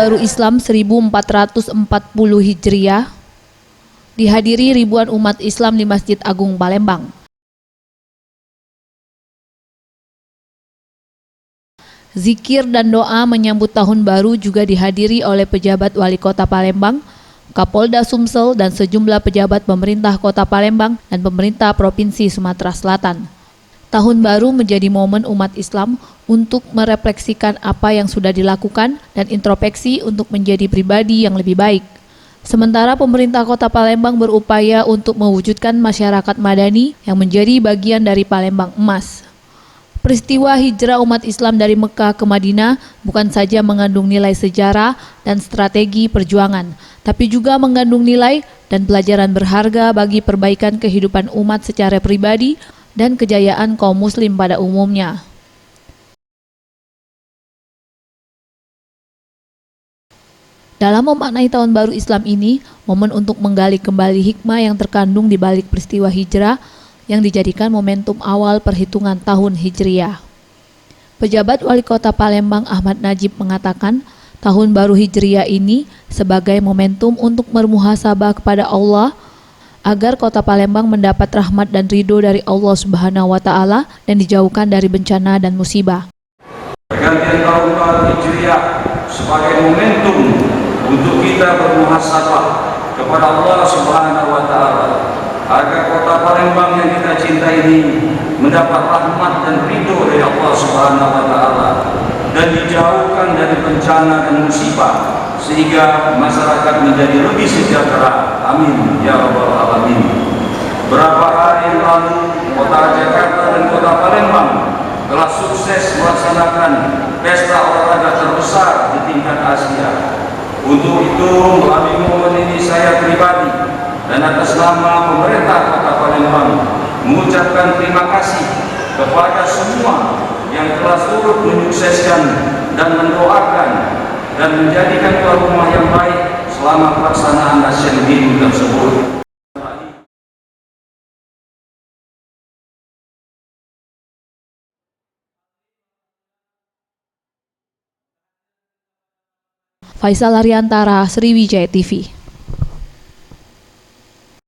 Baru Islam 1440 Hijriah dihadiri ribuan umat Islam di Masjid Agung Palembang. Zikir dan doa menyambut tahun baru juga dihadiri oleh pejabat Wali Kota Palembang, Kapolda Sumsel, dan sejumlah pejabat pemerintah Kota Palembang dan pemerintah Provinsi Sumatera Selatan. Tahun baru menjadi momen umat Islam untuk merefleksikan apa yang sudah dilakukan dan introspeksi untuk menjadi pribadi yang lebih baik. Sementara pemerintah Kota Palembang berupaya untuk mewujudkan masyarakat madani yang menjadi bagian dari Palembang Emas. Peristiwa hijrah umat Islam dari Mekah ke Madinah bukan saja mengandung nilai sejarah dan strategi perjuangan, tapi juga mengandung nilai dan pelajaran berharga bagi perbaikan kehidupan umat secara pribadi dan kejayaan kaum muslim pada umumnya. Dalam memaknai tahun baru Islam ini, momen untuk menggali kembali hikmah yang terkandung di balik peristiwa hijrah yang dijadikan momentum awal perhitungan tahun Hijriah. Pejabat Wali Kota Palembang Ahmad Najib mengatakan, tahun baru Hijriah ini sebagai momentum untuk bermuhasabah kepada Allah agar Kota Palembang mendapat rahmat dan ridho dari Allah Subhanahu wa Ta'ala dan dijauhkan dari bencana dan musibah. Pergantian tahun baru Hijriah sebagai momentum untuk kita bermuhasabah kepada Allah Subhanahu wa Ta'ala agar Kota Palembang yang kita cintai ini mendapat rahmat dan ridho dari Allah Subhanahu wa Ta'ala dan dijauhkan dari bencana dan musibah sehingga masyarakat menjadi lebih sejahtera. Amin ya rabbal alamin. Berapa hari yang lalu Kota Jakarta dan Kota Palembang telah sukses melaksanakan pesta olahraga terbesar di tingkat Asia. Untuk itu, melalui momen ini saya pribadi dan atas nama pemerintah Kota Palembang mengucapkan terima kasih kepada semua yang telah turut menyukseskan dan mendoakan dan menjadikan tuan rumah yang baik selama pelaksanaan Asian Games tersebut. Faisal Ariantara, Sriwijaya TV.